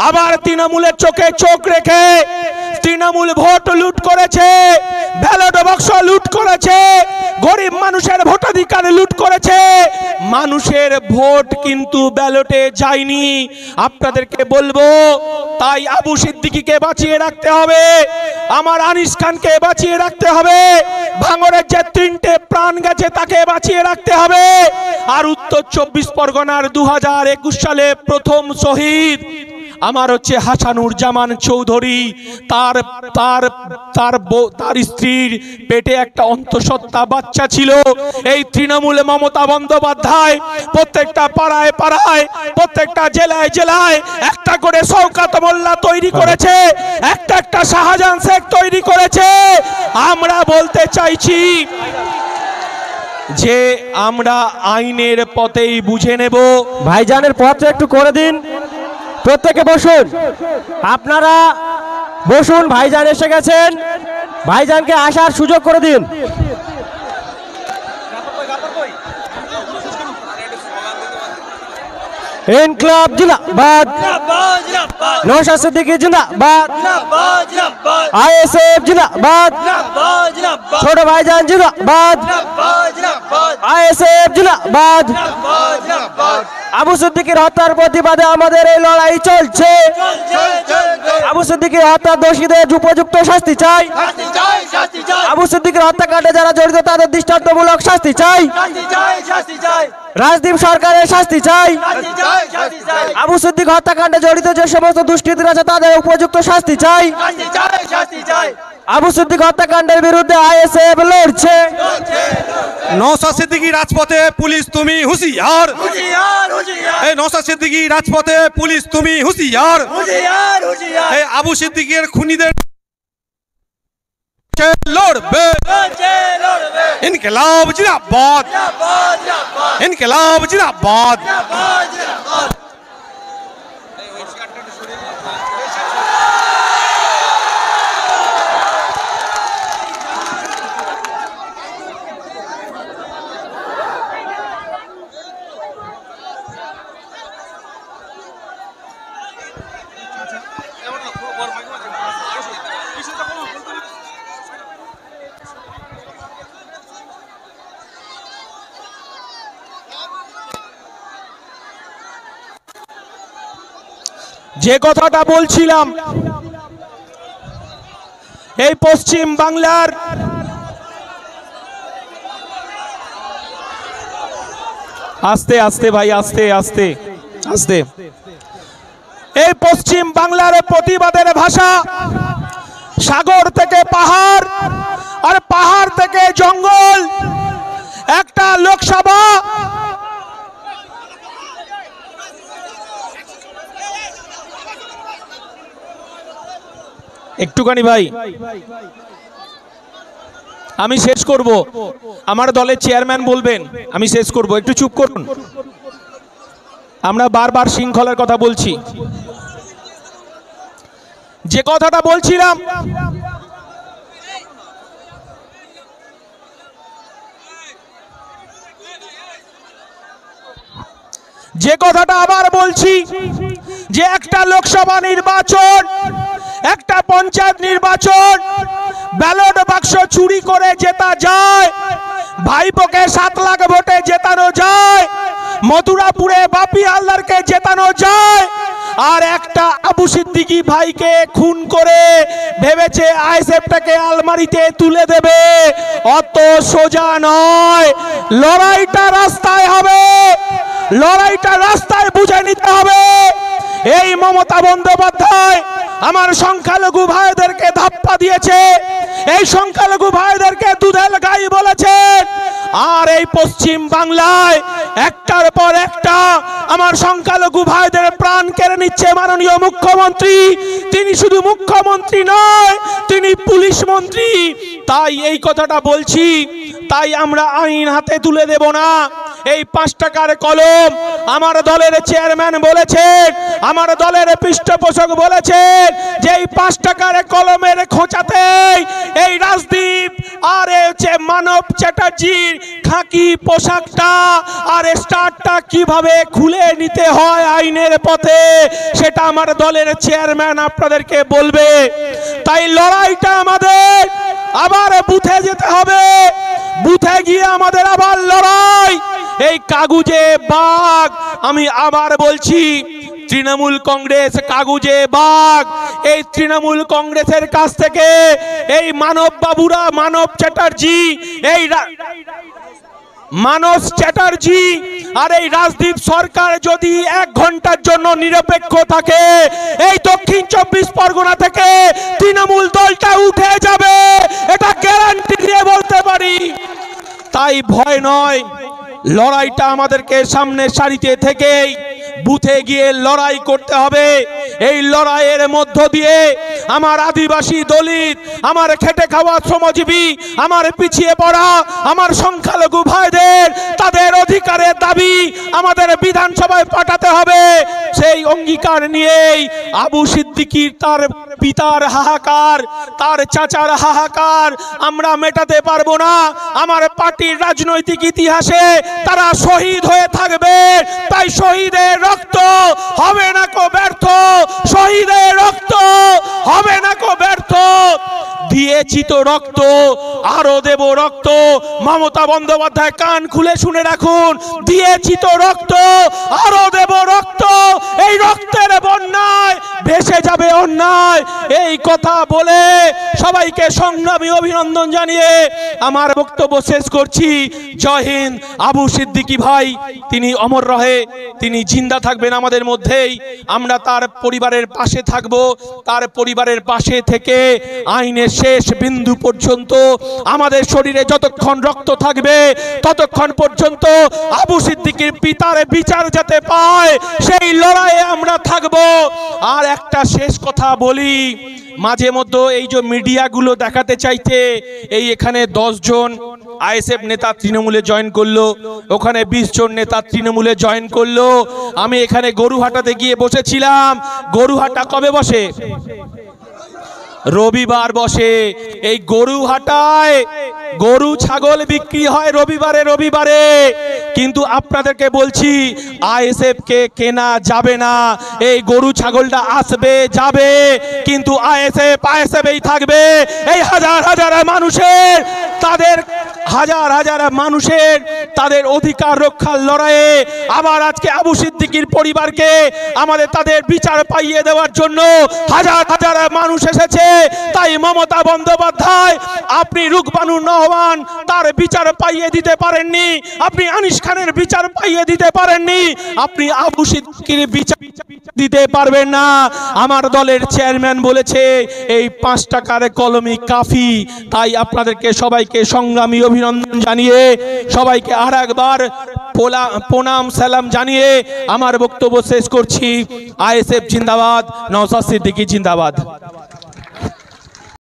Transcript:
আবার তৃণমূলের চোখে চোখ রেখে তৃণমূল ভোট লুট করেছে, ব্যালট বাক্স লুট করেছে, গরিব মানুষের ভোটাধিকার লুট করেছে। মানুষের ভোট কিন্তু ব্যালটে যায়নি। আপনাদেরকে বলবো, তাই আবু সিদ্দিকীকে বাঁচিয়ে রাখতে হবে, আমার আনিস খানকে বাঁচিয়ে রাখতে হবে, ভাঙড়ের যে 3টে প্রাণ গেছে তাকে বাঁচিয়ে রাখতে হবে। আর উত্তর 24 পরগনার 2021 সালে প্রথম শহীদ আমার হচ্ছে হাসানুর জামান চৌধুরী, তার তার তার তার স্ত্রীর পেটে একটা অন্তঃসত্ত্বা বাচ্চা ছিল। এই তৃণমূল মমতা বন্দ্যোপাধ্যায় প্রত্যেকটা পাড়ায় পাড়ায়, প্রত্যেকটা জেলায় জেলায় একটা করে শওকত মোল্লা তৈরি করেছে, একটা শাহজাহান শেখ তৈরি করেছে। আমরা বলতে চাইছি যে আমরা আইনের পথেই বুঝে নেব। ভাইজানের পথটা একটু করে দিন, প্রত্যেকে বসুন, আপনারা বসুন। ভাইজান এসে গেছেন, ভাইজানকে আসার সুযোগ করে দিন। ইনকলাব জিন্দাবাদ, নওশাদ সিদ্দিকী জিন্দাবাদ, আইএসএফ জিন্দাবাদ, ছোট ভাইজান জিন্দাবাদ, আইএসএফ জিন্দাবাদ। আবু সিদ্দিকীর হত্যার প্রতিবাদে আমাদের এই লড়াই চলছে। আবু সিদ্দিকীর হত্যার দোষীদের উপযুক্ত শাস্তি চাই। আবু সিদ্দিকীর হত্যাকাণ্ডে যারা জড়িত তাদের দৃষ্টান্তমূলক শাস্তি চাই। রাজদীপ সরকারের শাস্তি চাই। আবু সিদ্দিক হত্যাকাণ্ডে জড়িত যে সমস্ত দুষ্কৃতীরা আছে তাদের উপযুক্ত শাস্তি চাই। আবু সিদ্দিক হত্যাকাণ্ডের বিরুদ্ধে আইএসএফ লড়ছে। নওশাদ সিদ্দিকী রাজপথে, পুলিশ তুমি হুঁশিয়ার। এই নওশাদ সিদ্দিকী রাজপথে, পুলিশ তুমি হুঁশিয়ার। এই আবু সিদ্দিকের খুনিদের লড়বে। ইনকিলাব জিন্দাবাদ, ইনকিলাব জিন্দাবাদ। যে কথাটা বলছিলাম, এই পশ্চিম বাংলার আস্তে আস্তে ভাই, আস্তে আস্তে আস্তে, এই পশ্চিম বাংলার প্রতিবাদের ভাষা সাগর থেকে পাহাড় আর পাহাড় থেকে জঙ্গল। একটা লোকসভা একটুখানি ভাই, আমি শেষ করব, আমার দলের চেয়ারম্যান বলবেন, আমি শেষ করব, একটু চুপ করুন। আমরা বারবার শৃঙ্খলার কথা বলছি। যে কথাটা বলছিলাম, যে কথাটা আবার বলছি, যে একটা লোকসভা নির্বাচন, একটা পঞ্চায়েত নির্বাচন ব্যালট বাক্স চুরি করে জেতা যায়, ভাইপোকে 7 লাখ ভোটে জেতানো যায়, মথুরাপুরে বাপি হালদারকে জেতানো যায়, আর একটা আবু সিদ্দিকী ভাইকে খুন করে ভেবেছে আইএসএফটাকে আলমারিতে তুলে দেবে। অত সোজা নয়। লড়াইটা রাস্তায় হবে, লড়াইটা রাস্তায় বুঝে নিতে হবে। এই মমতা বন্দ্যোপাধ্যায় আমার সংখ্যালঘু ভাইদেরকে ধাপ্পা দিয়েছে, এই সংখ্যালঘু ভাইদেরকে দুধেল গাই বলেছেন, আর এই পশ্চিম বাংলায় একটার পর একটা আমার সংখ্যালঘু ভাইদের প্রাণ কেড়ে নিচ্ছে মাননীয় মুখ্যমন্ত্রী। তিনি শুধু মুখ্যমন্ত্রী নয়, তিনি পুলিশ মন্ত্রী। তাই এই কথাটা বলছি, তাই আমরা আইন হাতে তুলে দেব না। এই 5 টাকার কলম আমার দলের চেয়ারম্যান বলেছেন, আমার দলের পৃষ্ঠপোষক বলেছেন যে এই 5 টাকার কলমের খোঁচাতেই এই রাজদীপ আর হচ্ছে মানব চ্যাটার্জির খাকি পোশাকটা আর স্টারটা কিভাবে খুলে নিতে হয় আইনের পথে সেটা আমার দলের চেয়ারম্যান আপনাদেরকে বলবে। তাই লড়াইটা আমাদের আবার বুথে যেতে হবে, বুথে গিয়ে আমাদের আবার লড়াই। এই কাগুজে বাঘ, আমি আবার বলছি, তৃণমূল কংগ্রেস কাগুজে বাঘ। এই তৃণমূল কংগ্রেসের কাছ থেকে এই মানব বাবুরা, মানব চ্যাটার্জি, এই মানস চ্যাটার্জি আর এই রাজদীপ সরকার যদি 1 ঘন্টার জন্য নিরপেক্ষ থাকে, এই দক্ষিণ 24 পরগনা থেকে তৃণমূল দলটা উঠে যাবে, এটা গ্যারান্টি দিয়ে বলতে পারি। তাই ভয় নয়, লড়াইটা আমাদেরকে সামনের সারিতে থেকেই বুথে গিয়ে লড়াই করতে হবে। এই লড়াইয়ের মধ্য দিয়ে আমার আদিবাসী, দলিত, আমার খেটে খাওয়া শ্রমজীবী, আমার পিছিয়ে পড়া, আমার সংখ্যালঘু ভাইদের তাদের অধিকারের দাবি আমাদের বিধানসভায় পাঠাতে হবে। সেই অঙ্গীকার নিয়েই আবু সিদ্দিকীর, তার পিতার হাহাকার, তার চাচার হাহাকার আমরা মেটাতে পারবো না। আমার পার্টির রাজনৈতিক ইতিহাসে তারা শহীদ হয়ে থাকবে, তাই শহীদের রক্ত হবে না কো ব্যর্থ, শহীদের রক্ত হবে না কো ব্যর্থ। দিয়েছি তো রক্ত, আরো দেব রক্ত। মমতা বন্দ্যোপাধ্যায় কান খুলে শুনে রাখুন, দিয়েছি তো রক্ত, আরো দেব রক্ত। এই রক্তের বন্যায় ভেসে যাবে অন্যায়। এই কথা বলে সবাইকে সংগ্রামী অভিনন্দন জানিয়ে আমার বক্তব্য শেষ করছি। জয় হিন্দ। আবু সিদ্দিকী ভাই তিনি অমর রহে, তিনি জিন্দা থাকবেন আমাদের মধ্যেই। আমরা তার পরিবারের পাশে থাকব, তার পরিবারের পাশে থেকে আইনের শেষ বিন্দু পর্যন্ত আমাদের শরীরে যতক্ষণ রক্ত থাকবে ততক্ষণ পর্যন্ত আবু সিদ্দিকীর পিতার বিচার যাতে পায় সেই লড়াইয়ে আমরা থাকব। আর একটা শেষ কথা বলি, মাঝে মধ্যে এই যে মিডিয়াগুলো দেখাতে চাইতে এই এখানে 10 জন আইএসএফ নেতা তৃণমূলে জয়েন করলো, ওখানে 20 জন নেতা তৃণমূলে জয়েন করলো। আমি এখানে গরুহাটাতে গিয়ে বসেছিলাম। গরুহাটা কবে বসে? রবিবার বসে। এই গরুহাটায় গরু ছাগল বিক্রি হয় রবিবারে রবিবারে, কিন্তু আপনাদেরকে বলছি আইএসএফ কে কেনা যাবে না। এই গরু ছাগলটা আসবে যাবে, কিন্তু আইএসএফই থাকবে। এই হাজার হাজার মানুষের, তাদের হাজার হাজার মানুষের তাদের অধিকার রক্ষার লড়াইয়ে আবার আজকে আবু সিদ্দিকীর পরিবারকে আমাদের তাদের বিচার পাইয়ে দেওয়ার জন্য হাজার হাজার মানুষ এসেছে। তাই মমতা বন্দ্যোপাধ্যায়, আপনি রুকবানুর নহমান তার বিচার পাইয়ে দিতে পারেননি, আপনি আনিস খানের বিচার পাইয়ে দিতে পারেননি, আপনি আবু সিদ্দিকীর বিচার দিতে পারবেন না। আমার দলের চেয়ারম্যান বলেছে এই 5 টাকার কলমই কাফি। তাই আপনাদেরকে সবাইকে সংগ্রামী অভিনন্দন জানিয়ে, সবাইকে আর একবার প্রণাম সালাম জানিয়ে আমার বক্তব্য শেষ করছি। আইএসএফ জিন্দাবাদ, নওশাদ সিদ্দিকী জিন্দাবাদ।